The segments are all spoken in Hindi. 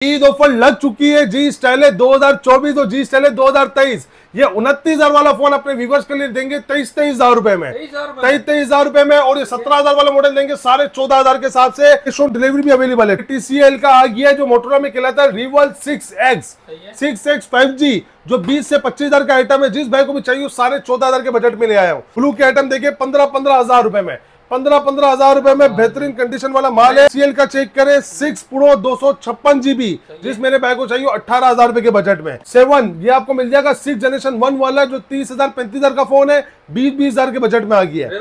ईद ऑफर लग चुकी है जी स्टाइल 2024 और जी स्टाइल 2023। ये 29,000 वाला फोन अपने व्यूवर्स के लिए देंगे 23,000 रुपए में, 23,000 रुपए में। और ये 17,000 वाला मॉडल देंगे 14,500 के हिसाब से। कैश ऑन डिलीवरी भी अवेलेबल है। TCL का आ गया जो मोटोरोला में कहलाता है रिवल 6X 5G, जो 20 से 25,000 का आइटम है। जिस भाई को भी चाहिए 14,500 के बजट में ले आया हूँ। फ्लू के आइटम देखिए 15,000 रुपए में, 15,000 रुपए में बेहतरीन कंडीशन वाला माल है। CL का चेक करें 6 Pro 256 GB, जिस मेरे भाई को चाहिए 18,000 रुपए के बजट में। 7 ये आपको मिल जाएगा 6 जनरेशन 1 वाला, जो 30,000 35,000 का फोन है, 20,000 के बजट में आ गया है।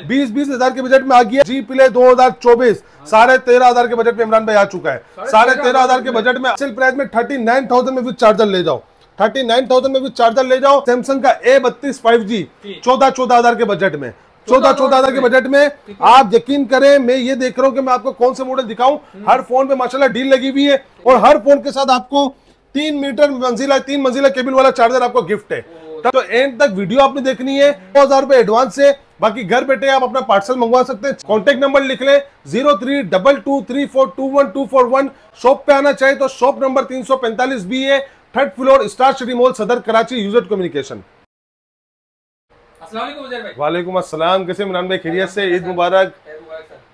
20,000 के बजट में आ गया। जी प्ले 2024 13,500 के बजट में इमरान भाई आ चुका है। 13,500 के बजट में सेल प्राइस में 39,000 में विद चार्जर ले जाओ, 39,000 में विद चार्जर ले जाओ। सैमसंग का A32 5G 14,000 के बजट में, 14,000 के बजट में। आप यकीन करें मैं ये देख रहा हूं कि मैं आपको कौन से मॉडल दिखाऊं। हर फोन पे माशाल्लाह डील लगी हुई है और हर फोन के साथ आपको 3 मंजिला केबल वाला चार्जर आपको गिफ्ट है। तो एंड तक वीडियो आपने देखनी है। 2,000 रुपए एडवांस से, बाकी घर बैठे आप अपना पार्सल मंगवा सकते हैं। कॉन्टेक्ट नंबर लिख लें 0322342141। शॉप पे आना चाहे तो शॉप नंबर 345B है, 3rd floor, star city mall, सदर कराची, यूजर कम्युनिकेशन। वालेकुम अस्सलाम। कैसे इमरान भाई, खैरियत से? ईद मुबारक।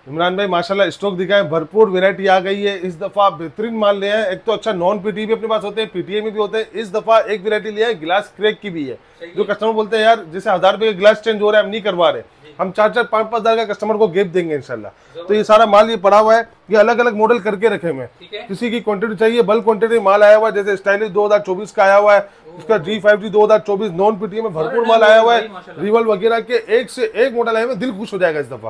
इमरान भाई माशाल्लाह स्टॉक दिखाएं, भरपूर वैरायटी आ गई है। इस दफा बेहतरीन माल ले आए। एक तो अच्छा नॉन PTA भी अपने पास होते हैं, PTA में भी होते हैं। इस दफा एक वैरायटी ले आए गिलास क्रैक की भी है। जो कस्टमर बोलते हैं यार जैसे 1000 रुपए का गिलास चेंज हो रहा है, हम नहीं करवा रहे, हम 4-4 5-5 हजार का कस्टमर को गिफ्ट देंगे इंशाल्लाह। तो ये सारा माल ये पड़ा हुआ है, ये अलग अलग मॉडल करके रखे हुए हैं। किसी की क्वांटिटी चाहिए, बल्क क्वांटिटी माल आया हुआ है। जैसे स्टाइलिश 2024 का आया हुआ है, उसका G5G 2024 नॉन PTA में भरपूर माल आया हुआ है। रिवल वगैरह के एक से एक मॉडल आए हुए, दिल खुश हो जाएगा इस दफा।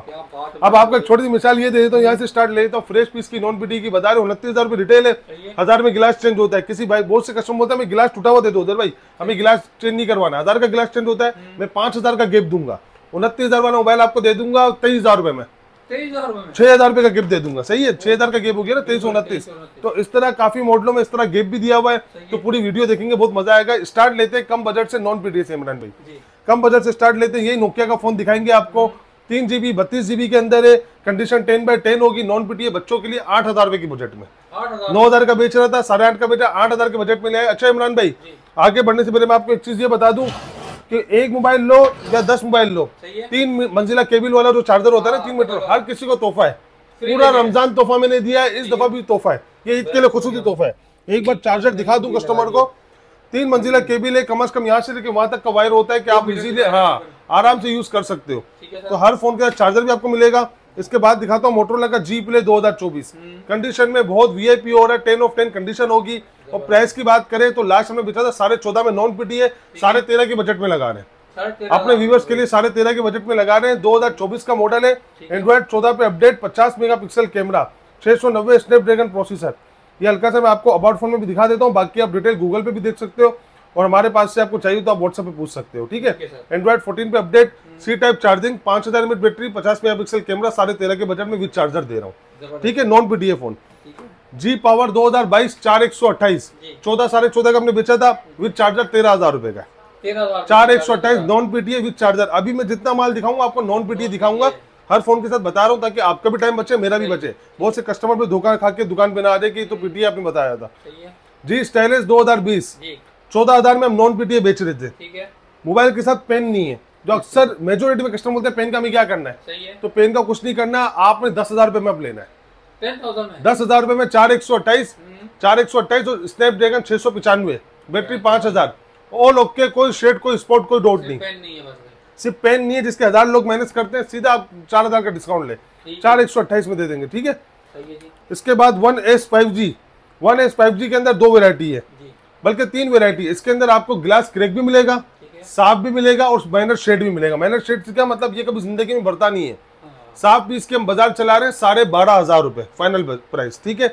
अब आपको एक छोटी सी मिसाल ये दे देता हूँ, यहाँ से स्टार्ट ले लेता हूँ। फ्रेश पीस की नॉन PTA की बता रहे 29,000 रुपए रिटेल है, 1000 में गिलास चेंज होता है। किसी भाई बहुत से कस्टमर बोलता है मैं गिलास टूटा हुआ दे दो उधर भाई, हमें गिलास चेंज नहीं करवाना, 1000 का गिलास चेंज होता है, मैं 5,000 का गिफ्ट दूंगा। 29,000 वाला मोबाइल आपको दे दूंगा 23,000 रुपए में, 6,000 रुपए का गिफ्ट दे दूंगा। सही है, 6,000 का गिफ्ट हो गया ना, 2329। तो इस तरह काफी मॉडलों में इस तरह गिफ्ट भी दिया हुआ है। तो पूरी वीडियो देखेंगे, बहुत मजा आएगा। स्टार्ट लेते हैं कम बजट से नॉन PTA से इमरान भाई, कम बजट से स्टार्ट लेते हैं। यही नोकिया का फोन दिखाएंगे आपको, 3 GB 32 GB के अंदर है। कंडीशन 10/10 होगी। नॉन PTA बच्चों के लिए 8,000 रुपए की बजट में, 9,000 का बेच रहा था, 8,500 का बेचा, 8,000 के बजट में ले आए। अच्छा इमरान भाई, आगे बढ़ने से पहले मैं आपको एक चीज ये बता दूं कि एक मोबाइल लो या 10 मोबाइल लो, 3 मंजिला केबल वाला जो चार्जर होता है ना 3 मीटर, हर किसी को तोहफा है। पूरा रमजान तोहफा मैंने दिया है, इस दफा भी तोहफा है। ये ईद के लिए खुसूसी तोहफा है। एक बार चार्जर दिखा दूं कस्टमर को, 3 मंजिला केबल है, कम से कम यहाँ से लेके वहां तक का वायर होता है कि आप इजीली आराम से यूज कर सकते हो। तो हर फोन के साथ चार्जर भी आपको मिलेगा। इसके बाद दिखाता हूँ मोटोरोला का G Play 2024 कंडीशन में बहुत VIP हो रहा है, 10 of 10 कंडीशन होगी। और प्राइस की बात करें तो लास्ट हमने बेचा था 14,500 में नॉन PTA, 13,500 के बजट में लगा रहे हैं। अपने व्यूवर्स के लिए 13,500 के बजट में लगा रहे हैं। 2024 का मॉडल है, एंड्रॉइड 14 पे update, 50 megapixel camera, 690 Snapdragon processor. ये हल्का सा मैं आपको अबाउट फोन में भी दिखा देता हूँ, बाकी आप डिटेल गूगल पे भी देख सकते हो और हमारे पास से आपको चाहिए तो आप व्हाट्सएप पे पूछ सकते हो। ठीक है, एंड्रॉइड 14 पे update, C type charging, 5000 mAh battery, 50 megapixel camera, 13,500 के बजट में विद चार्जर दे रहा हूँ। ठीक है, non PTA phone. G power 2022 4128, 14,500 का हमने बेचा था, विद चार्जर 13,000 रुपए का, 4128 नॉन PTA विद चार्जर। अभी मैं जितना माल दिखाऊंगा आपको नॉन PTA दिखाऊंगा, हर फोन के साथ बता रहा हूँ ताकि आपका भी टाइम बचे, मेरा भी बचे। बहुत से कस्टमर भी धोखा खा के दुकान पे ना आ जाए कि तो PTA आपने बताया था। जी स्टाइलिश 2020 14,000 में हम नॉन PTA बेच रहे थे। मोबाइल के साथ पेन नहीं है, जो अक्सर मेजोरिटी में कस्टमर बोलते हैं पेन का हमें क्या करना है, तो पेन का कुछ नहीं करना, आपने 10,000 रुपए में अब लेना है। 10,000 रुपए में 4128 और स्नैपड्रैगन 695, बैटरी 5000, ऑल ओके, कोई शेड, कोई स्पॉट, कोई डॉट नहीं। सिर्फ पेन नहीं है, जिसके 1000 लोग मैनेज करते हैं, सीधा आप 4,000 का डिस्काउंट ले 4128 में दे देंगे। ठीक है, इसके बाद 1S 5G के अंदर 2 वेरायटी है, बल्कि 3 वेरायटी। इसके अंदर आपको ग्लास क्रैक भी मिलेगा, साफ भी मिलेगा और माइनर शेड भी मिलेगा। माइनर शेड से क्या मतलब, ये कभी जिंदगी में बढ़ता नहीं है। साफ पीस के हम बाजार चला रहे हैं 12,500 रुपए फाइनल प्राइस। ठीक है,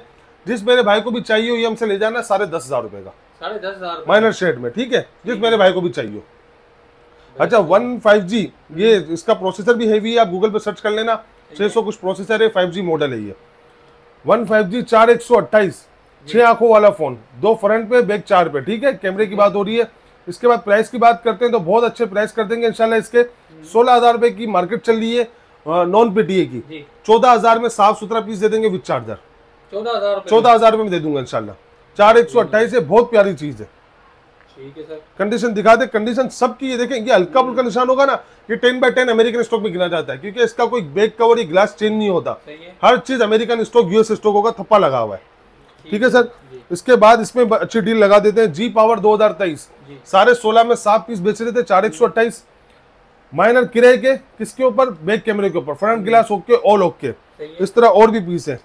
जिस मेरे भाई को भी चाहिए ये हमसे ले जाना 10,500 रुपए का, 10,500 माइनर शेड में। ठीक है, जिस मेरे भाई को भी चाहिए। अच्छा 15G, ये इसका प्रोसेसर भी हैवी है, आप गूगल पे सर्च कर लेना, 600 कुछ प्रोसेसर है, 5G मॉडल है ये। 15G 4128, 6 आंखों वाला फोन, 2 फ्रंट पे, बैक 4 पे। ठीक है, कैमरे की बात हो रही है। इसके बाद प्राइस की बात करते हैं तो बहुत अच्छे प्राइस कर देंगे इंशाल्लाह। इसके 16,000 रुपए की मार्केट चल रही है नॉन PTA की, 14,000 में साफ सुथरा पीस दे देंगे विद चार्जर, 14,000 रुपए में दे दूंगा इंशाल्लाह। 4128 है, बहुत प्यारी चीज है। ठीक है सर। कंडीशन दिखा दे, कंडीशन सबकी ये देखें, ये हल्का फुल्का निशान होगा ना, ये 10x10 अमेरिकन स्टॉक में गिना जाता है, क्योंकि इसका कोई बैक कवर या ग्लास चेंज नहीं होता, हर चीज अमेरिकन स्टॉक यूएस स्टॉक होगा, थप्पा लगा हुआ है। ठीक है सर। इसके बाद इसमें अच्छी डील लगा देते हैं, जी पावर 2023 सारे 16 में 7 पीस बेच रहे थे, 4128 माइनर किराए के, किसके ऊपर, बैक कैमरे के ऊपर, front glass okay, all okay, इस तरह और भी पीस है।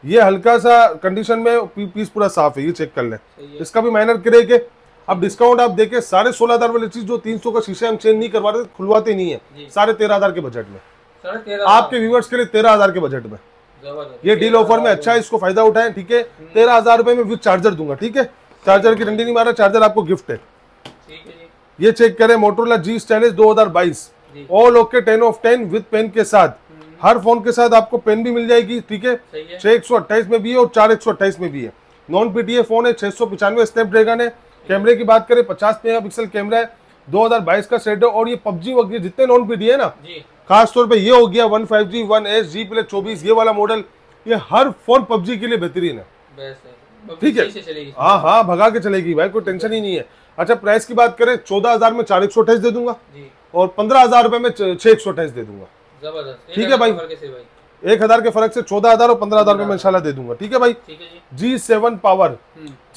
ये हल्का सा कंडीशन में पीस पूरा साफ है, ये चेक कर लें, इसका भी माइनर किराए के। अब डिस्काउंट आप देखें, साढ़े 16,000 वाली चीज जो 300 का शीशा हम चेंज नहीं करवाते, खुलवाते नहीं है, 13,500 के बजट में, आपके व्यूवर्स के लिए 13,000 के बजट में ये डील ऑफर में अच्छा है, इसको फायदा उठाएं। ठीक है, 13,000 रुपए में विद चार्जर दूंगा। ठीक है, चार्जर की डंडी नहीं मारा, चार्जर आपको गिफ्ट है। ये चेक करें, Motorola G stylish 2022 all okay 10 off 10 with pen के साथ, हर फोन के साथ आपको पेन भी मिल जाएगी। ठीक है, 6/128 में भी है और 4/128 में भी है। नॉन पीटीए फोन है, 695 स्नैपड्रैगन है। कैमरे की बात करें, 50 मेगापिक्सल कैमरा है, 2022 का सेट है। और ये पबजी वगैरह जितने नॉन पीटीए है ना, खासतौर पे ये हो गया 15G 1S G+24 ये वाला मॉडल, ये हर फोन पबजी के लिए बेहतरीन है। ठीक है, हाँ हाँ भगा के चलेगी भाई, कोई टेंशन ही नहीं है। अच्छा, प्राइस की बात करें, 14,000 में 4/128 दे दूंगा और 15,000 रुपए में 6/128 दे दूंगा। ठीक है भाई, 1,000 के फर्क से 14,000 और 15,000 रुपए में इंशाल्लाह दे दूंगा। ठीक है भाई। G7 पावर,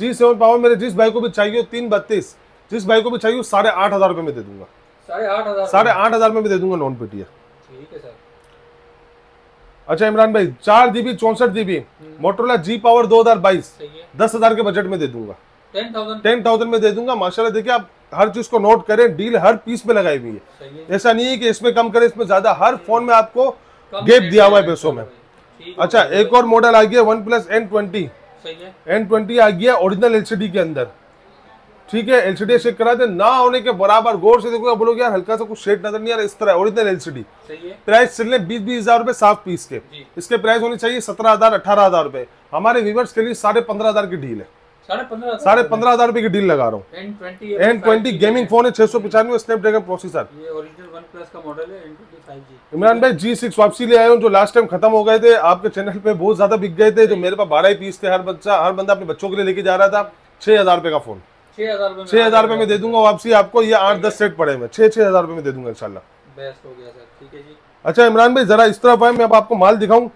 G7 पावर मेरे जिस भाई को भी चाहिए 332, जिस भाई को भी चाहिए 8,500 रुपए में दे दूंगा, 8,500 में भी दे दूंगा नॉन पीटीए। ठीक है सर। अच्छा इमरान भाई, 4GB 64GB Motorola G power 2022 10,000 के बजट में दे दूंगा, 10,000 में दे दूंगा। माशाल्लाह देखिए, आप हर चीज को नोट करें, डील हर पीस पे लगाई हुई है, ऐसा नहीं है कि इसमें कम करे इसमें ज्यादा, हर फोन में आपको गैप दिया हुआ है पैसों में। अच्छा, एक और मॉडल आ गया OnePlus N20, N20 आ गया ओरिजिनल एलसीडी के अंदर। ठीक है, एलसीडी चेक करा दे, ना होने के बराबर गौर से देखो, बोलोगे यार हल्का सा कुछ शेड नजर नहीं आ रहा, इस तरह ओरिजिनल एलसीडी। प्राइस चल रहे 20,000 रुपए साफ पीस के, इसके प्राइस होनी चाहिए 17,000 18,000 रुपए। हमारे व्यूवर्स के लिए 15,500 की डील है, 15,500 रुपए की डील लगा रहा हूँ। N20 गेमिंग फोन है, 695 स्नैपड्रैगन प्रोसेसर, ये ओरिजिनल OnePlus का मॉडल है, N20 5G। इमरान भाई G6 वापसी ले आए हूँ, जो लास्ट टाइम खत्म हो गए थे, आपके चैनल पे बहुत ज्यादा बिक गए थे, जो मेरे पास 12 ही पीस थे, हर बंदा अपने बच्चों के लिए लेके जा रहा था। 6,000 रुपए का फोन, 6,000 रुपए में दे दूंगा वापसी आपको। ये 8-10 सेट पड़े में 6,000 रुपए में दे दूंगा इंशाल्लाह। बेस्ट हो गया सर। ठीक है जी। अच्छा इमरान भाई, जरा इस तरफ आए, मैं अब आपको माल दिखाऊं,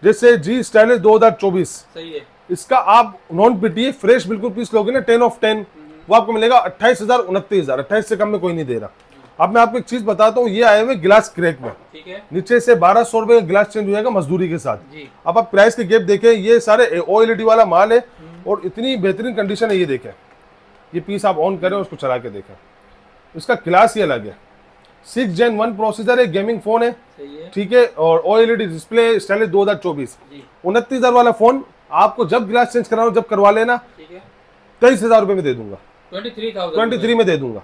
जैसे जी स्टाइलिश 2024 सही है, इसका आप नॉन पीटीए फ्रेश बिल्कुल पीस लोगे ना 10 ऑफ 10, वो आपको मिलेगा 28,000 29,000, 28 से कम में कोई नहीं दे रहा। अब मैं आपको एक चीज बताता हूँ, ये आए हुए ग्लास क्रैक में, ठीक है, नीचे से 1,200 रुपए का ग्लास चेंज हो जाएगा मजदूरी के साथ। अब आप प्राइस के गैप देखें, ये सारे OLED वाला माल है और इतनी बेहतरीन कंडीशन है। ये देखें, ये पीस आप ऑन करें, उसको चला के देखें, इसका क्लास ही अलग है। 6 Gen 1 प्रोसेसर है, गेमिंग फोन है, ठीक है, और OLED डिस्प्ले, स्टाइलिश 2024 29,000 वाला फोन आपको जब ग्लास चेंज कराना जब करवा लेना, 23,000 रुपए में दे दूंगा, 23 में दे दूंगा।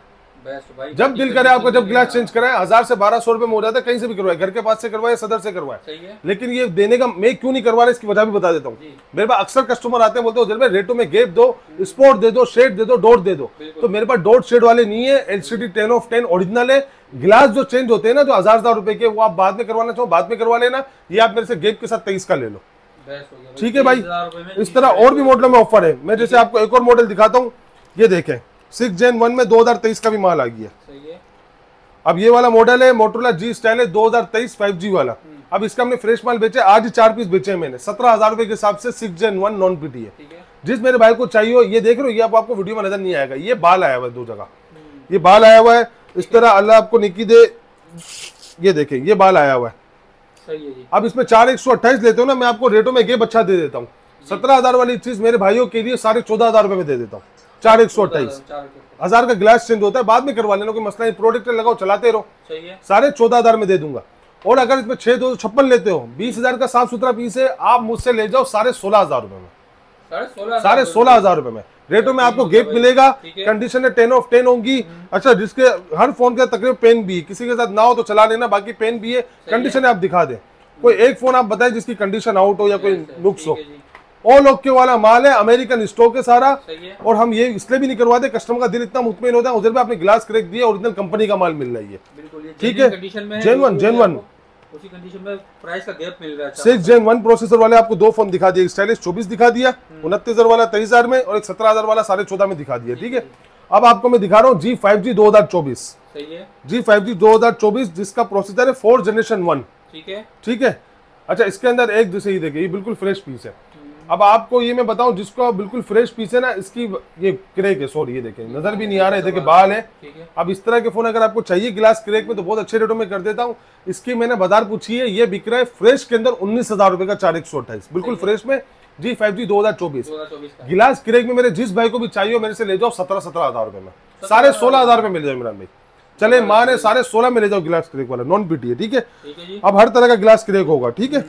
जब दिल करे आपको, जब ग्लास चेंज कराए 1,000 से 1,200 रुपए में हो जाता है, कहीं से भी करवाए, घर के पास से करवाए, सदर से करवाए। लेकिन ये देने का मैं क्यों नहीं करवा रहा, इसकी वजह भी बता देता हूँ। मेरे पास अक्सर कस्टमर आते हैं, बोलते हो जब रेटों में गैप दो, स्पोर्ट दे दो, शेड दे दो, डॉट दे दो, तो मेरे पास डॉट शेड वाले नहीं है। LCD 10 ऑफ 10 ओरिजिनल है। ग्लास जो चेंज होते हैं ना, जो 1,000 रुपए के, वो आप बाद में करवाना चाहो बाद में करवा लेना, ये आप मेरे से गैप के साथ 23 का ले लो। ठीक है भाई, इस तरह और भी मॉडलों में ऑफर है। मैं जैसे आपको एक और मॉडल दिखाता हूँ, ये देखें 6 Gen 1 में 2023 का भी माल आ गया। अब ये वाला मॉडल है मोटोरोला जी स्टाइलिश 2023 5G वाला। अब इसका हमने फ्रेश माल बेचे, आज ही 4 पीस बेचे हैं मैंने 17,000 रुपए के हिसाब से। 6 Gen 1 नॉन पीटीए, जिस मेरे भाई को चाहिए हो, ये देख रहे हो, ये आपको वीडियो में नजर नहीं आएगा, ये बाल आया हुआ है 2 जगह, ये बाल आया हुआ है इस तरह, अल्लाह आपको निकी दे, ये देखें ये बाल आया हुआ है। अब इसमें 4/128 लेते हो ना, मैं आपको रेटों में गेप अच्छा दे देता हूँ। 17,000 वाली चीज मेरे भाइयों के लिए 14,500 रुपए में दे देता हूँ। 4/128 1000 का ग्लास चेंज होता है, बाद में करवा लेना, कोई मसला नहीं, प्रोडक्ट लगाओ चलाते रहो, 14,500 में दे दूंगा। और अगर इसमें 6,256 लेते हो, 20,000 का साफ सुथरा पीस है, आप मुझसे ले जाओ 16,500 रुपए में, 16,500 रुपए में रेटों में आपको गेप मिलेगा। कंडीशन है 10 ऑफ 10 होंगी। अच्छा, जिसके हर फोन के तकरीबन पेन भी, किसी के साथ ना हो तो चला लेना, बाकी पेन भी है। कंडीशन है आप दिखा दें, कोई एक फोन आप बताएं जिसकी कंडीशन आउट हो या कोई नुक्स हो। ऑल ओके वाला माल है, अमेरिकन स्टॉक है सारा। और हम ये इसलिए भी नहीं करवाते, कस्टमर का दिल इतना मुतमईन होता है, उधर भी आपने ग्लास क्रैक दिया, ओरिजिनल कंपनी का माल मिल रही है। ठीक है, जेन्युइन उसी कंडीशन में प्राइस का गैप मिल रहा है। 6 Gen 1 प्रोसेसर वाले आपको दो फोन दिखा दिए, स्टाइलिश 24 दिखा दिया, 29,000 वाला 23,000 में, और एक 17,000 वाला 14.5 में दिखा दिया। ठीक है, अब आपको मैं दिखा रहा हूँ G5G 2024। सही है। G5G 2024 जिसका प्रोसेसर है 4 Generation 1। ठीक है, ठीक है। अच्छा, इसके अंदर एक जैसे ही देखिए, ये बिल्कुल फ्रेश पीस है। अब आपको ये मैं बताऊं, जिसको बिल्कुल फ्रेश पीस है ना, इसकी ये क्रेक है, सॉरी ये देखिए नजर भी नहीं आ रहा है, देखिए बाल है। अब इस तरह के फोन अगर आपको चाहिए ग्लास क्रेक में तो बहुत अच्छे रेटों में कर देता हूं। इसकी मैंने बाजार पूछी है, ये बिक रहा है फ्रेश के अंदर 19,000 रुपए का 4128, बिल्कुल फ्रेश में G5G 2024 गिलास क्रेक में। मेरे जिस भाई को भी चाहिए मेरे से ले जाओ 17,000 रुपए में, 16,500 रुपए मिल जाए इमरान भाई। चले माने 16,500 में ले जाओ गिलास क्रेक वाला, नॉन पीटी है। ठीक है, अब हर तरह का गिलास क्रेक होगा। ठीक है,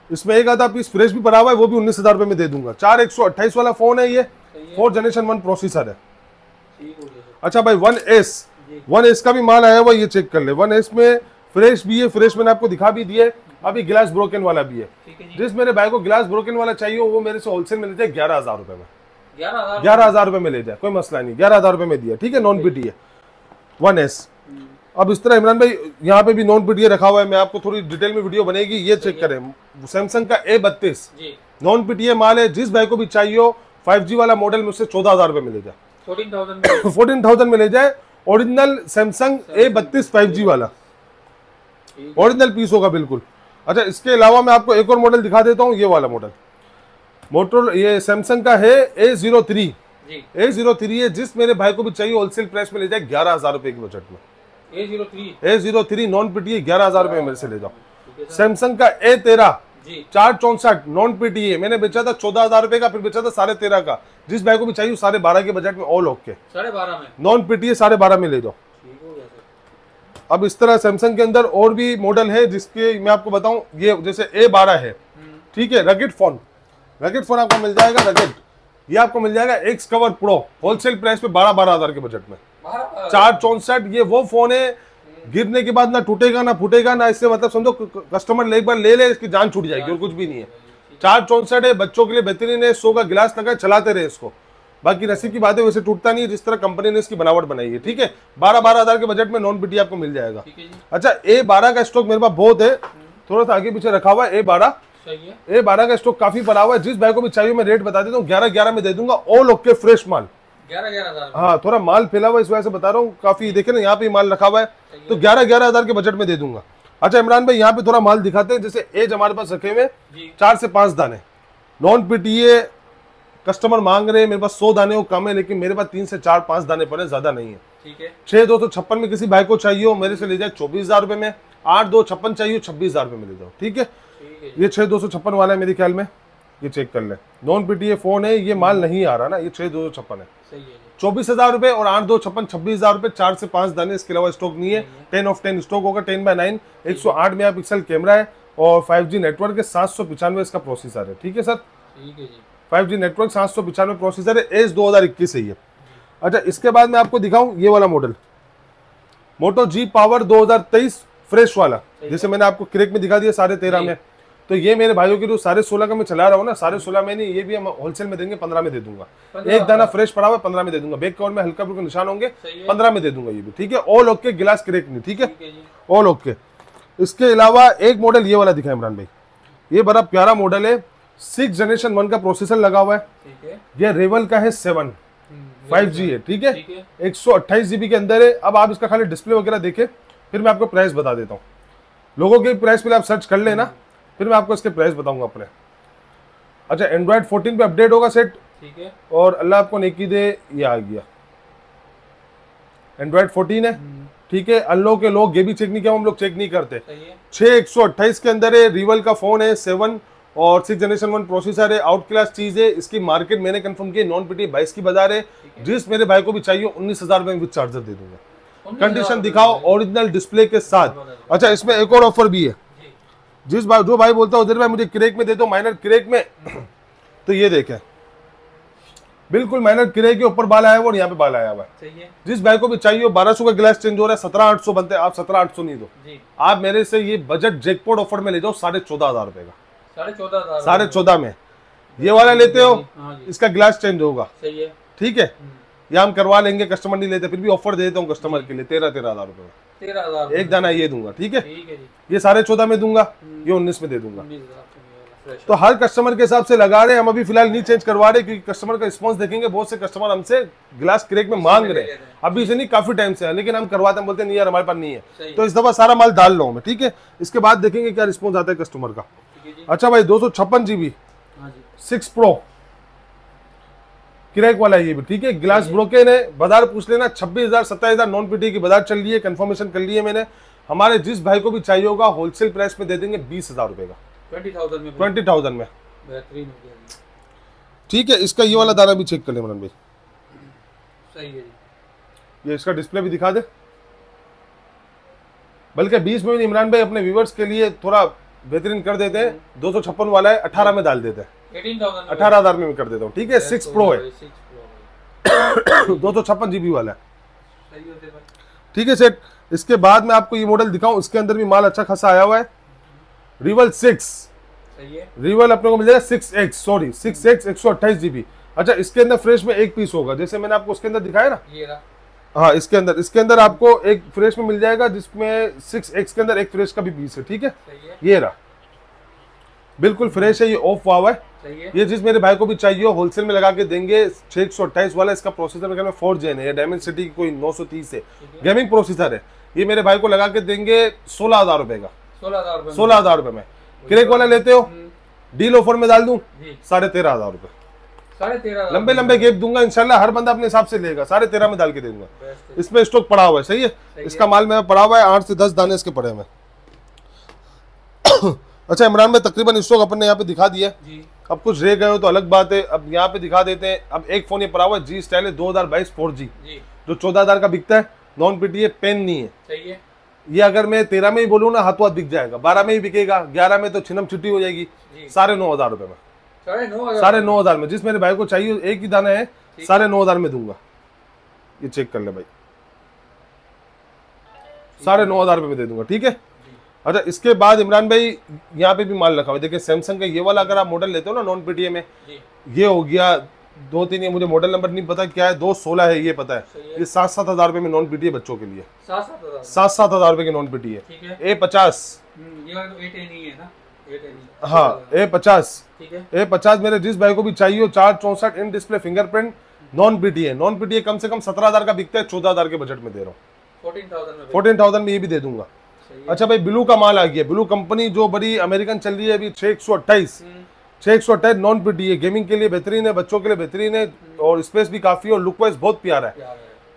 इसमें एक आधा पीस फ्रेश भी पड़ा हुआ है, वो भी 19,000 रुपए में दे दूंगा। 4128 वाला फोन है, ये 4 Generation 1 प्रोसेसर है। अच्छा भाई, 1S का भी माल आया हुआ, ये चेक कर ले। 1S में फ्रेश भी है, फ्रेश मैंने आपको दिखा भी दिए। अभी गिलास ब्रोकन वाला भी है। जिस मेरे भाई को गिलास ब्रोकन वाला चाहिए वो मेरे से होलसेल में ले जाए 11,000 रुपए में। 11,000 रुपए में ले जाए, कोई मसला नहीं, 11,000 रुपए में दिया। ठीक है, नॉन पीटी है 1S। अब इस तरह इमरान भाई यहाँ पे भी नॉन पीटीए रखा हुआ है, मैं आपको थोड़ी डिटेल में वीडियो बनेगी, ये चेक करें। सैमसंग का A32 नॉन पीटीए माल है, जिस भाई को भी चाहिए 5G वाला मॉडल में उससे 14,000 रुपए में ले जाए, 14,000 में ले जाए। ओरिजिनल सैमसंग A32 5G वाला ओरिजिनल पीस होगा बिल्कुल। अच्छा, इसके अलावा मैं आपको एक और मॉडल दिखा देता हूँ, ये वाला मॉडल ये सैमसंग का है A03 है, जिस मेरे भाई को भी चाहिए होलसेल प्राइस में ले जाए 11,000 रुपए की बजट में। A03 नॉन पीटीए 11,000 रुपए मेरे से ले जाओ। सैमसंग का A13 464 नॉन पीटीए मैंने बेचा था 14,000 रुपए का, फिर बेचा था 13.5 का। जिस भाई को भी चाहिए 12.5 के बजट में, ऑल ओके 12.5 में नॉन पीटीए 12.5 में ले जाओ। अब इस तरह सैमसंग के अंदर और भी मॉडल है, जिसके मैं आपको बताऊं, ये जैसे A12 है। ठीक है, रगेट फोन आपको मिल जाएगा। रगेट ये आपको मिल जाएगा x cover pro wholesale price पे 12,000 के बजट में। 464 ये वो फोन है, गिरने के बाद ना टूटेगा ना फूटेगा ना, इससे मतलब समझो कस्टमर एक बार ले ले इसकी जान छूट जाएगी और कुछ भी नहीं है। 464 है, बच्चों के लिए बेहतरीन है। 100 का गिलास लगा, चलाते रहे इसको। बाकी नसीब की बात है, वैसे टूटता नहीं है, जिस तरह कंपनी ने इसकी बनावट बनाई है। ठीक है, 12,000 के बजट में नॉन पीटी आपको मिल जाएगा। अच्छा, A12 का स्टॉक मेरे पास बहुत है, थोड़ा सा आगे पीछे रखा हुआ है। A12 का स्टॉक काफी पड़ा हुआ है, जिस भाई को भी चाहिए मैं रेट बता देता हूँ, 11,11 में दे दूंगा, ऑल ओके फ्रेश माल। 11,000 हाँ, थोड़ा माल फैला हुआ इस वजह से बता रहा हूँ, काफी देखे ना यहाँ पे माल रखा हुआ है, तो 11,000 के बजट में दे दूंगा। अच्छा इमरान भाई, यहाँ पे थोड़ा माल दिखाते हैं, जैसे एज हमारे पास रखे हुए 4 से 5 दाने नॉन पीटीए कस्टमर मांग रहे हैं, मेरे पास 100 दाने वो कम है, लेकिन मेरे पास 3 से 4 5 दाने पड़े, ज्यादा नहीं है। ठीक है, 6,256 में किसी भाई को चाहिए हो मेरे से ले जाए 24,000 रुपए में। 8,256 चाहिए 26,000 रुपए में ले जाओ। ठीक है, ये 6,256 वाला है मेरे ख्याल में, ये चेक कर ले। नॉन पीटीए फोन है, ये माल नहीं आ रहा ना, ये 6,256 है। 24,000 रुपए और 8,256 26,000 रुपए, 4 से 5 दाने, इसके अलावा स्टॉक नहीं है। 10 ऑफ 10 स्टॉक होगा, 10x9 108 मेगापिक्सल कैमरा है और 5G नेटवर्क है, 795 इसका प्रोसेसर है। ठीक है सर, ठीक है जी, 5G नेटवर्क 795 प्रोसेसर है, एज 2021 है ये। अच्छा, इसके बाद मैं आपको दिखाऊं ये वाला मॉडल, मोटो G पावर 2023 फ्रेश वाला, जैसे मैंने आपको क्रेक में दिखा दिया 13.5 में। तो ये मेरे भाइयों की जो 16.5 का मैं चला रहा हूँ ना, 16.5 में नहीं, ये भी हम होलसेल में देंगे 15 में दे दूंगा। एक दाना फ्रेश पड़ा हुआ 15 में दे दूंगा, बैक कवर में हल्का फुल्का निशान होंगे, 15 में दे दूंगा ये भी। ठीक है, ऑल ओके, गिलास क्रेक नहीं। ठीक है, ऑल ओके। इसके अलावा एक मॉडल ये वाला दिखा इमरान भाई, ये बड़ा प्यारा मॉडल है, 6 Generation 1 का प्रोसेसर लगा हुआ है। ये रेवल का है 7 5G है। ठीक है, 128 GB के अंदर है। अब आप इसका खाली डिस्प्ले वगैरह देखे, फिर मैं आपको प्राइस बता देता हूँ। लोगों के प्राइस पहले आप सर्च कर लेना, फिर मैं आपको इसके प्राइस बताऊंगा अपने। अच्छा, एंड्रॉइड 14 पे अपडेट होगा सेट। ठीक है, और अल्लाह आपको नेकी दे, ये आ गया एंड्रॉइड 14 है। ठीक है, अनलॉक के लोग ये भी चेक नहीं किया, हम लोग चेक नहीं करते। 6 128 के अंदर है, रिवल का फोन है 7 और 6 Generation 1 प्रोसेसर है, आउट क्लास चीज है। इसकी मार्केट मैंने कंफर्म की, नॉन पीटी 22 की बाजार है। जिस मेरे भाई को भी चाहिए 19,000 में विद चार्जर दे दूंगा, कंडीशन दिखाओ, ओरिजिनल डिस्प्ले के साथ। अच्छा, इसमें एक और ऑफर भी है, जिस भाई जो भाई बोलता है उधर भाई मुझे क्रेक में दे दो, माइनर क्रेक में, तो ये देखें बिल्कुल माइनर क्रेक के ऊपर बाल आया हुआ और यहाँ पे बाल आया हुआ है। जिस भाई को भी चाहिए 1200 का गिलास चेंज हो रहा है, 17,800 बनते हैं। आप 17,800 नहीं दो, आप मेरे से ये बजट जैकपॉट ऑफर में ले जाओ 14,500 रुपए का, 14,500 में ये वाला लेते हो, इसका गिलास चेंज होगा। ठीक है, या हम करवा लेंगे, कस्टमर नहीं लेते, फिर भी ऑफर दे देता हूँ कस्टमर के लिए 13,000 रुपए में। 13,000 एक दाना ये दूंगा, ठीक है। ठीक है जी। ये 14.5 में दूंगा, ये 19 में दे दूंगा। 19,000 फ्रेश। तो हर कस्टमर के हिसाब से लगा रहे हैं हम, अभी फिलहाल नहीं चेंज करवा रहे क्योंकि कस्टमर का रिस्पॉन्स देखेंगे, बहुत से कस्टमर हमसे गिलास क्रेक में मांग रहे हैं, अभी से नहीं काफी टाइम से है, लेकिन हम करवाते हैं, बोलते हैं नहीं यार हमारे पास नहीं है, तो इस दफा सारा माल डाल रहा हूं मैं, ठीक है। इसके बाद देखेंगे क्या रिस्पॉन्स आता है कस्टमर का। अच्छा भाई 256 GB 6 Pro क्रैक वाला ये भी, ठीक है। गिलास ब्रोकन है, बाजार पूछ लेना 26,000 27,000 नॉन पीटी की बाजार चल रही है, कंफर्मेशन कर लिए मैंने। हमारे जिस भाई को भी चाहिए होगा होलसेल प्राइस में दे देंगे 20,000 रुपए का, 20,000 में। 20,000 में, बेहतरीन हो गया जी। ठीक है। इसका ये वाला दाना भी चेक कर ले इमरान भाई, सही है जी। ये इसका डिस्प्ले भी दिखा दे, बल्कि 20 में भी इमरान भाई अपने व्यूवर्स के लिए थोड़ा बेहतरीन कर देते हैं। 256 वाला है, 18 में डाल देते हैं, 18,000 में भी कर देता हूँ, ठीक है। 6 Pro है, 256 GB वाला है, ठीक है सेठ। इसके बाद में आपको ये मॉडल दिखाऊं, इसके अंदर भी माल अच्छा खासा आया हुआ है। रिवल 6 सही है। रिवल अपने को मिल जाएगा 6X, सॉरी 6X 128 GB। अच्छा इसके अंदर फ्रेश में एक पीस होगा, जैसे मैंने आपको उसके अंदर दिखाया ना, ये रहा। हाँ इसके अंदर आपको एक फ्रेश में मिल जाएगा, जिसमें 6X के अंदर एक फ्रेश का भी पीस है, ठीक है। ये रहा, बिल्कुल फ्रेश है, ये ऑफ हुआ है। ये जिस मेरे भाई को भी चाहिए हो होलसेल में लगा के देंगे। 628 वाला इसका प्रोसेसर मेरे ख्याल में 4 Gen है, डायमेंसिटी की कोई 930 है, गेमिंग प्रोसेसर है। ये मेरे भाई को लगा के देंगे 16,000 रुपए का, 16,000 रुपए में। क्रैक वाला लेते हो, डील ऑफर में डाल दूं 13,500 रुपए, 13,500 लंबे लंबे गैप दूंगा इंशाल्लाह, हर बंदा अपने हिसाब से लेगा, 13,500 में डाल के दे दूंगा। इसमें स्टॉक पड़ा हुआ है, सही है। इसका माल मेरा पड़ा हुआ है, 8 से 10 दाने इसके पड़े हुए। अच्छा इमरान में तकरीबन स्टॉक अपन ने यहाँ पे दिखा दिया, अब कुछ रह गए हो तो अलग बात है, अब यहाँ पे दिखा देते हैं। अब एक फोन ये पड़ा हुआ है जी स्टाइल है 2022 4G, जो 14,000 का बिकता है, नॉन पीटी है, पेन नहीं है, सही है। ये अगर मैं 13 में ही बोलूँ ना हाथों हाथ बिक जाएगा, 12 में ही बिकेगा, 11 में तो छिनम छुट्टी हो जाएगी। 9,500 रुपए में, 9,500 में जिस मेरे भाई को चाहिए, एक ही दाना है, 9,500 में दूंगा। ये चेक कर ले भाई, 9,500 रुपए में दे दूंगा, ठीक है। अच्छा इसके बाद इमरान भाई यहाँ पे भी माल रखा हुआ है, देखिए सैमसंग का ये वाला अगर आप मॉडल लेते हो ना नॉन पीटीए में, ये हो गया 2-3, ये मुझे मॉडल नंबर नहीं पता क्या है, 216 है ये पता है। ये 7,000 रुपए में नॉन पीटीए बच्चों के लिए, 7,000 रुपए की नॉन पीटीए। A50, हाँ A50, A50 मेरे जिस भाई को भी चाहिए हो, 464 in display fingerprint non PTA. Non PTA कम से कम 17,000 का बिकता है, 14,000 के बजट में दे रहा हूँ, 14,000 में ये भी दे दूंगा। अच्छा भाई ब्लू का माल आ गया, ब्लू कंपनी जो बड़ी अमेरिकन चल रही है अभी, 628 नॉन पीटी है, गेमिंग के लिए बेहतरीन है, बच्चों के लिए बेहतरीन है, और स्पेस भी काफी है, और लुक वाइज बहुत प्यारा है।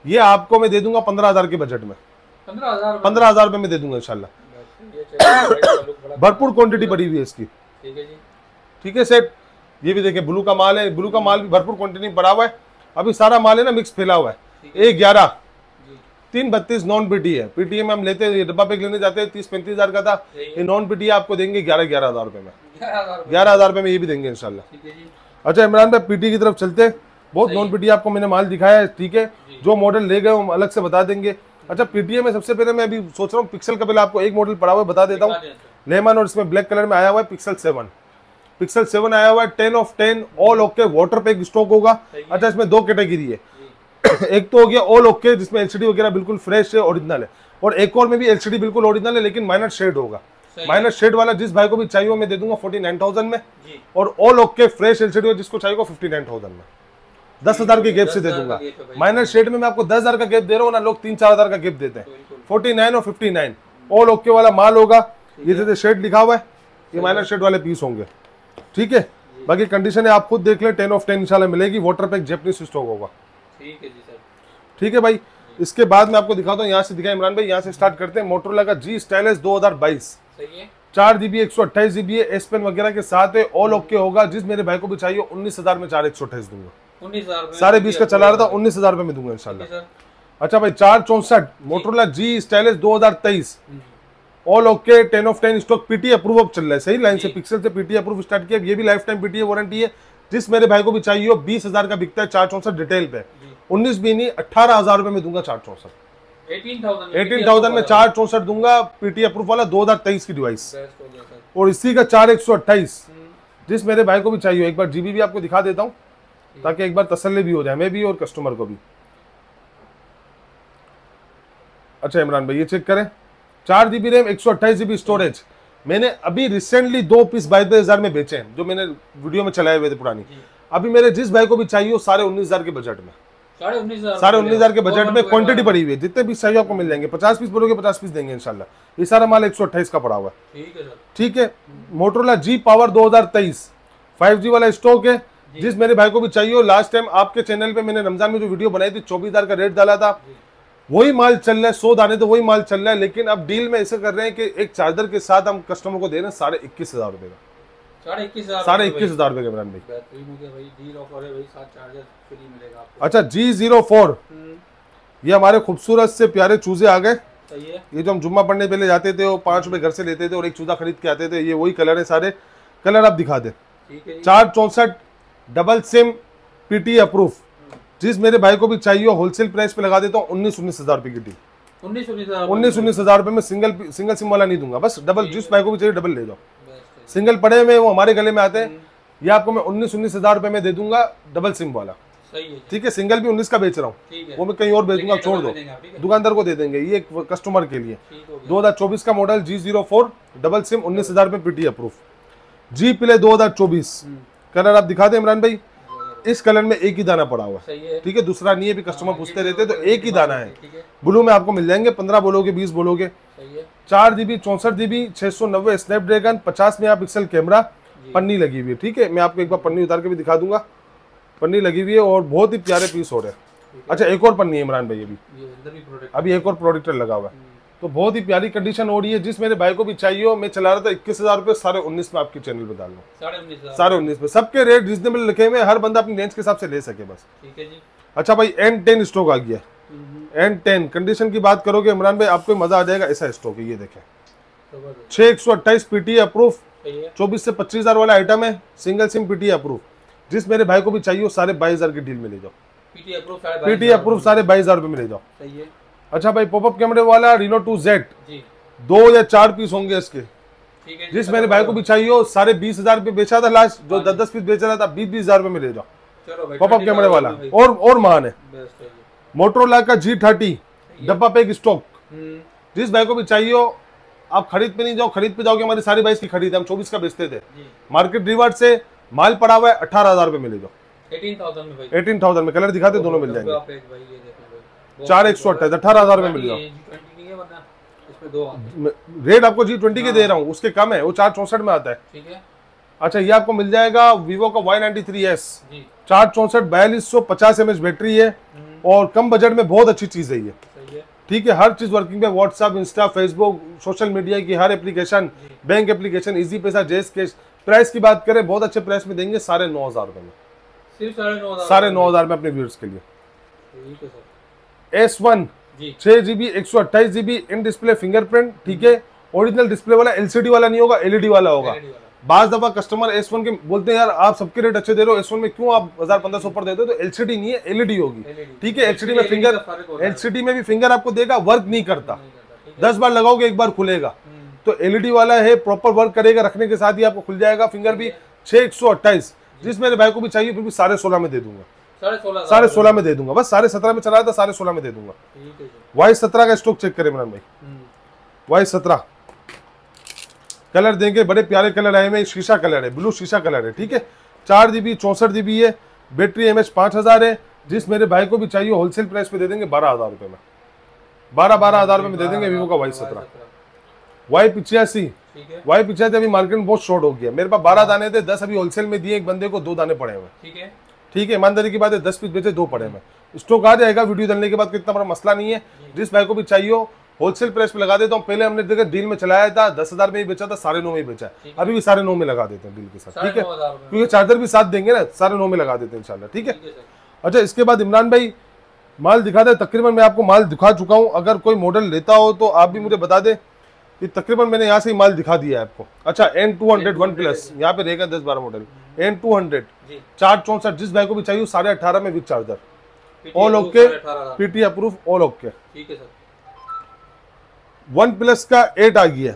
ये आपको मैं दे दूंगा 15,000 के बजट में, 15,000 रुपए में दे दूंगा इंशाल्लाह। भरपूर क्वांटिटी पड़ी हुई है इसकी, ठीक है सेठ। ये भी देखिए ब्लू का माल है, ब्लू का माल भी भरपूर क्वांटिटी पड़ा हुआ है, अभी सारा माल है ना मिक्स फैला हुआ है। A11 332 नॉन पीटी है, पीटीए में हम लेते हैं, डब्बा पैक लेने जाते हैं 30-35,000 का था, ये नॉन पीटी आपको देंगे 11,000 रुपए में, 11,000 रुपए में ये भी देंगे इंशाल्लाह। अच्छा इमरान भाई पीटी की तरफ चलते हैं, बहुत नॉन पीटी आपको मैंने माल दिखाया है, ठीक है। जो मॉडल ले गए हम अलग से बता देंगे। अच्छा पीटीए में सबसे पहले मैं अभी सोच रहा हूँ पिक्सल का, पहले आपको एक मॉडल पड़ा हुआ है बता देता हूँ, लेमन, और इसमें ब्लैक कलर में आया हुआ है पिक्सल 7 आया हुआ है, 10 of 10 all okay water pack stock होगा। अच्छा इसमें 2 कैटेगरी है, एक तो हो गया ऑल ओके जिसमें एलसीडी वगैरह बिल्कुल फ्रेश है, ओरिजिनल है, और एक और में भी एलसीडी बिल्कुल ओरिजिनल है लेकिन माइनर शेड होगा। माइनर शेड वाला जिस भाई को भी चाहिए मैं दे दूंगा 49,000 में, और ऑल ओके फ्रेश एलसीडी जिसको चाहिए 59,000 में, 10,000 के गैप से दे दूंगा। माइनर शेड में मैं आपको 10,000 का गैप दे रहा हूँ ना, लोग 3-4,000 का गैप देते हैं। 49 और 59 ऑल ओके वाला माल होगा, ये जैसे शेड लिखा हुआ है, ये माइनर शेड वाले पीस होंगे, ठीक है। बाकी कंडीशन है आप खुद देख ले, 10 of 10 इंशाल्लाह मिलेगी, वाटर पैक जैपनीज स्टॉक होगा, ठीक है जी सर, ठीक है भाई। इसके बाद मैं आपको दिखाता हूँ, यहाँ से दिखाएं इमरान भाई, यहाँ से स्टार्ट करते हैं। मोटरोला का जी स्टाइलिश 2022, 4GB 128GB है, एस पेन वगैरह के साथ है, ऑल ओके होगा। जिस मेरे भाई को भी चाहिए 19,000 में 4/128 दूंगा, 19,000 का चला रहा था, 19,000 में दूंगा इंशाल्लाह। अच्छा भाई 464 Motorola G stylish 2023 all okay, 10 of 10 stock, PT approve अब चल रहा है, सही लाइन से पिक्सल से पीटी अप्रूव स्टार्ट किया। ये भी लाइफ टाइम पीटी वारंटी है। जिस मेरे भाई को भी चाहिए हो 20,000 का बिकता है 464 डिटेल पे, 19 भी नहीं 18,000 रुपए में दूंगा 464, 18,000 में 464 दूंगा, पीटी अप्रूव वाला 2023 की डिवाइस, और इसी का 4/128 जिस मेरे भाई को भी चाहिए। एक बार जीबी भी आपको दिखा देता हूँ ताकि एक बार तसल्ली भी हो जाए, मैं भी और कस्टमर को भी। अच्छा इमरान भाई ये चेक करें, 4 GB रैम 128 GB स्टोरेज। मैंने अभी रिसेंटली 2 पीस 22,000 में बेचे हैं, जो मैंने वीडियो में चलाए हुए थे पुरानी। अभी मेरे जिस भाई को भी चाहिए 19,500 के बजट में, 19,500 के बजट में क्वांटिटी पड़ी हुई है। जितने पीस चाहिए आपको मिल जाएंगे। 50 पीस बोलोगे 50 पीस देंगे इंशाल्लाह। ये सारा माल 128 का पड़ा हुआ है। ठीक है। मोटरोला जी पावर 2023 5G वाला स्टॉक है। जिस मेरे भाई को भी चाहिए, लास्ट टाइम आपके चैनल पे मैंने रमजान में जो वीडियो बनाई थी 24,000 का रेट डाला था, वही माल चल रहा है। 100 दाने तो वही माल चल रहा है। लेकिन अब डील में ऐसे कर रहे हैं कि एक चार्जर के साथ हम कस्टमर को दे रहे हैं 21,500 रुपए का। 21,500 रुपए का इमरान भाई। अच्छा G04 ये हमारे खूबसूरत से प्यारे चूजे आ गए। ये जो हम जुम्मा पढ़ने पहले जाते थे, वो 5 रुपए घर से लेते थे और एक चूजा खरीद के आते थे। ये वही कलर है, सारे कलर आप दिखा दे। 464 डबल सिम पीटी अप्रूव। जिस मेरे भाई को भी चाहिए होलसेल प्राइस पे लगा देता हूँ 19,000 रुपए की डील। 19,000 रुपए में सिंगल सिम वाला नहीं दूंगा, बस डबल। जिस भाई को भी चाहिए डबल ले जाओ। सिंगल पड़े हुए वो हमारे गले में आते हैं। ये आपको मैं 19,000 रुपए में दे दूंगा डबल सिम वाला। ठीक है। सिंगल भी 19 का बेच रहा हूँ, वो मैं कहीं और बेच दूंगा, छोड़ दो, दुकानदार को दे देंगे। ये कस्टमर के लिए 2024 का मॉडल G04 डबल सिम 19,000 रुपए पीटी अप्रूव। जी प्ले 2024 कलर आप दिखा दे इमरान भाई। इस कलर में एक ही दाना पड़ा हुआ है। ठीक है। दूसरा नहीं है, भी कस्टमर पूछते रहते हैं, तो एक ही दाना है। ब्लू में आपको मिल जाएंगे। 15 बोलोगे 20 बोलोगे। 4 GB 64 GB 690 Snapdragon 50 megapixel camera, पन्नी लगी हुई है। ठीक है। मैं आपको एक बार पन्नी उतार के भी दिखा दूंगा। पन्नी लगी हुई है और बहुत ही प्यारे पीस हो रहे हैं। अच्छा एक और पन्नी है इमरान भाई, अभी एक और प्रोडक्टर लगा हुआ है। तो बहुत ही प्यारी कंडीशन हो रही है। जिस मेरे भाई को भी चाहिए हो, मैं चला रहा था 21,000 रुपए 19.5 में आपके चैनल पे डाल रहा हूँ। 19.5 में सबके रेट रिजनेबल लिखे हुए, हर बंदा अपनी रेंज के हिसाब से ले सके बस। ठीक है जी। अच्छा भाई N10 स्टॉक आ गया। N10 कंडीशन की बात करोगे इमरान भाई, आपको मजा आ जाएगा। ऐसा स्टॉक है, ये देखें 6/128 पीटी अप्रूव। 24 से 25,000 वाला आइटम है। Single SIM PT approve. जिस मेरे भाई को भी चाहिए 22,500 की डील में ले जाओ। पीटी अप्रूव 22,500 रुपए में ले जाओ। अच्छा भाई पॉपअप कैमरे वाला Reno 2Z 2 या 4 पीस होंगे इसके। जिस मेरे भाई को भी चाहिए 20,500 रुपए बेचा था लास्ट, जो 10-10 पीस बेच रहा था 20,000 रुपए में ले जाओ। पॉपअप कैमरे वाला और मान है। मोटरोला का G30 डब्बा पैक स्टॉक। जिस भाई को भी चाहिए आप खरीद पे नहीं जाओ, खरीद पे जाओगे हमारी सारी 22 की खरीद है। हम 24 का बेचते थे। मार्केट रिवार्ड से माल पड़ा हुआ है 18,000 रुपए में ले जाओ। 18,000 में कलर दिखाते दोनों मिल जाएंगे। 4/128 18,000 रुपए मिल जाओ। रेट आपको G20 के दे रहा हूँ, उसके कम है, वो 464 में आता है। अच्छा ये आपको मिल जाएगा वीवो का Y93s 464 4250 mAh बैटरी है और कम बजट में बहुत अच्छी चीज है ये। ठीक है। हर चीज वर्किंग है। WhatsApp, Insta, Facebook, social media की हर एप्लीकेशन, बैंक एप्लीकेशन, इजी पैसा, जेस कैश। प्राइस की बात करें बहुत अच्छे प्राइस में देंगे 9,500 रुपए में। सिर्फ 9,500 में अपने व्यूअर्स के लिए। S1 6 GB 128 GB इन डिस्प्ले फिंगरप्रिंट। ठीक है। ओरिजिनल डिस्प्ले वाला, LCD वाला नहीं होगा, LED वाला होगा। बाज दफा कस्टमर S1 के बोलते हैं यार आप सबके रेट अच्छे दे रहे हो, S1 में क्यों आप 1,500 ऊपर देते हो? तो LCD नहीं है, LED होगी। ठीक है। LCD में भी फिंगर आपको देगा, वर्क नहीं करता। 10 बार लगाओगे एक बार खुलेगा। तो LED वाला है, प्रॉपर वर्क करेगा, रखने के साथ ही आपको खुल जाएगा। फिंगर भी 6/128। जिस मेरे भाई को भी चाहिए फिर भी 16.5 में दे दूंगा। 16.5 में दे दूंगा। बस 17.5 में चला था, 16.5 में दे दूंगा। Y17 का स्टॉक चेक करें इमरान भाई। Y17 कलर देंगे, बड़े प्यारे कलर आए हुए। शीशा कलर है, ब्लू शीशा कलर है। ठीक है। 4 GB 64 GB है। बैटरी MAH 5000 है। जिस मेरे भाई को भी चाहिए होलसेल प्राइस पे दे देंगे 12,000 रुपए में। 12,000 रुपए में दे देंगे वीवो का Y17। Y85 अभी मार्केट में बहुत शॉर्ट हो गया। मेरे पास 12 दाने थे, 10 अभी होलसेल में दिए। एक बंदे को 2 दाने पड़े हुए। ठीक है। ईमानदारी की बात है, 10 पीस बेचे, 2 पड़े हुए। स्टॉक आ जाएगा वीडियो डालने के बाद, कितना बड़ा मसला नहीं है। जिस भाई को भी चाहिए होलसेल प्राइस पे लगा देता हूँ। पहले हमने देखा डील में चलाया था 10,000 में ही बेचा था, 9.5 में ही बेचा। अभी भी 9.5 में लगा देते हैं डील के साथ। ठीक है। क्योंकि चार्जर भी साथ देंगे ना, 9.5 में लगा देते हैं इंशाल्लाह। ठीक है। अच्छा इसके बाद इमरान भाई माल दिखा दे। तकरीबन मैं आपको माल दिखा चुका हूँ। अगर कोई मॉडल लेता हो तो आप भी मुझे बता दे कि तकरीबन मैंने यहाँ से ही माल दिखा दिया है आपको। अच्छा N200 OnePlus यहाँ पे रहेगा 10-12 मॉडल। N200 464। जिस भाई को भी चाहिए 18.5 में with charger, all okay, PT approve, all okay. ठीक है सर। OnePlus का 8 आ गया।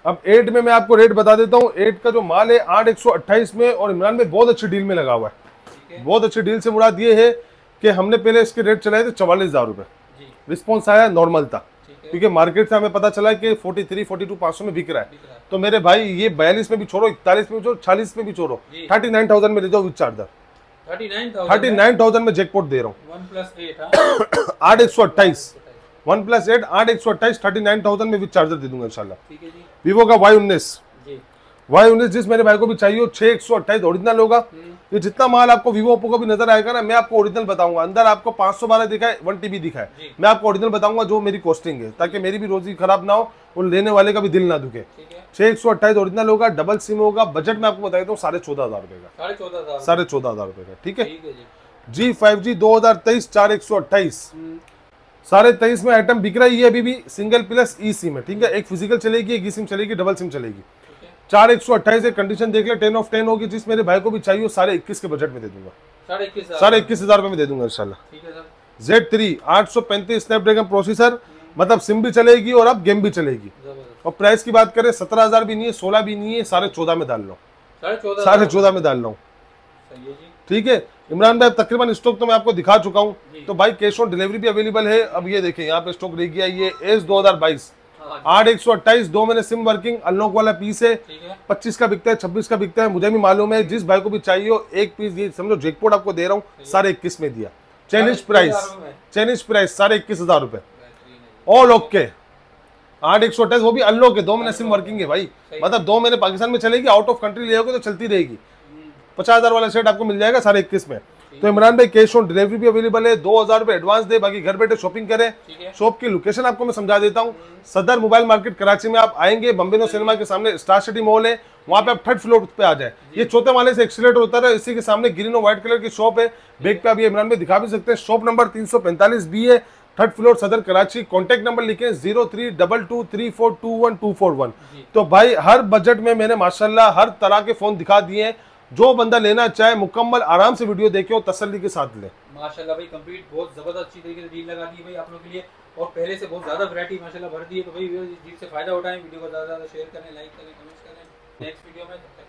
अब 8 में मैं आपको रेट बता देता हूँ। 8 का जो माल है 8/128 में और इमरान में बहुत अच्छी डील में लगा हुआ है। बहुत अच्छी डील से मुराद ये है कि हमने पहले इसके रेट चलाए थे 44,000 रुपए। रिस्पॉन्स आया, नॉर्मल था। क्योंकि मार्केट से हमें पता चला कि 43, 42, 500 में बिक रहा है। दिख रहा है। तो मेरे भाई ये 42 में भी छोड़ो, 41 में भी छोड़ो, 40 में भी छोड़ो, जी। 39,000 में ले जाओ विद चार्जर। 39,000 में जैकपॉट दे रहा हूँ। 1+8 8,128 OnePlus 8 8,128 39,000 में विद चार्जर दे दूंगा इंशाल्लाह। ठीक है जी। वीवो का Y19 जी। Y19 जिस मेरे भाई को भी चाहिए 6,128 ओरिजिनल होगा। ये जितना माल आपको वीवो ओप्पो का भी नजर आएगा ना, मैं आपको ओरिजिनल बताऊंगा। अंदर आपको 512 दिखाए, 1 TB दिखाए, मैं आपको ओरिजिनल बताऊंगा जो मेरी कॉस्टिंग है, ताकि मेरी भी रोजी खराब ना हो और लेने वाले का भी दिल ना दुखे। 6,128 ओरिजिनल होगा, डबल सिम होगा। बजट में आपको बता देता हूँ 14,500 रुपए का, 14,500 रुपए का। ठीक है जी। 5G 2023 4,128 23.5 में आइटम बिक रही है अभी भी, सिंगल प्लस ई सिम है। ठीक है, एक फिजिकल चलेगी, एक ई सिम चलेगी, डबल सिम चलेगी। 4,128 एक कंडीशन देख ले, 10 ऑफ 10 होगी। जिस मेरे भाई को भी चाहिए 21,500 के बजट में दे दूंगा, 21,500 रुपए में दे दूंगा इंशाल्लाह। Z3 835 स्नैपड्रैगन प्रोसेसर, मतलब सिम भी चलेगी और अब गेम भी चलेगी। और प्राइस की बात करें 17,000 भी नहीं है, 16 भी नहीं है, 14.5 में डाल लो, 14.5 में डाल लो। ठीक है इमरान भाई, तकरीबन स्टॉक तो मैं आपको दिखा चुका हूँ। तो भाई कैश ऑन डिलीवरी भी अवेलेबल है। अब ये देखें यहाँ पे स्टॉक रह गया, ये एस 2022 8,128 2 महीने सिम वर्किंग अनलॉक वाला पीस है। 25 का बिकता है, 26 का बिकता है, मुझे भी मालूम है। जिस भाई को भी चाहिए एक पीस, ये समझो जैकपॉट आपको दे रहा हूँ 21,500 में दिया। चाइनीज प्राइस 21,500 रुपए ऑल ओके। 8,128 वो भी अनलॉक है, 2 महीने सिम वर्किंग है भाई। मतलब 2 महीने पाकिस्तान में चलेगी, आउट ऑफ कंट्री ले जाओगे तो चलती रहेगी। 50,000 वाला सेट आपको मिल जाएगा 21,500 में। तो इमरान भाई कैश ऑन डिलीवरी भी अवेलेबल है, 2,000 रुपए एडवांस दे, बाकी घर बैठे शॉपिंग करें। शॉप की लोकेशन आपको मैं समझा देता हूँ। सदर मोबाइल मार्केट कराची में आप आएंगे, बम्बेनो सिनेमा के सामने स्टार सिटी मॉल है, वहां पे आप 3rd फ्लोर पे आ जाए। ये चौथे माले से एक्सीलेटर होता है, इसी के सामने ग्रीन और व्हाइट कलर की शॉप है। बैक पे आप ये इमरान भाई दिखा भी सकते हैं। शॉप नंबर 345B है, 3rd फ्लोर सदर कराची। कॉन्टेक्ट नंबर लिखे 0322342121। तो भाई हर बजट में मैंने माशाल्लाह हर तरह के फोन दिखा दिए हैं। जो बंदा लेना चाहे मुकम्मल आराम से वीडियो देखे और तसल्ली के साथ ले। माशाल्लाह भाई कंप्लीट बहुत जबरदस्त अच्छी तरीके से डील लगा दी भाई आप लोगों के लिए, और पहले से बहुत ज्यादा वैरायटी माशाल्लाह भर दी है। तो भाई जिससे फायदा उठाएं, वीडियो को ज्यादा शेयर करें, लाइक करें, कमेंट्स करें। नेक्स्ट वीडियो में तब तक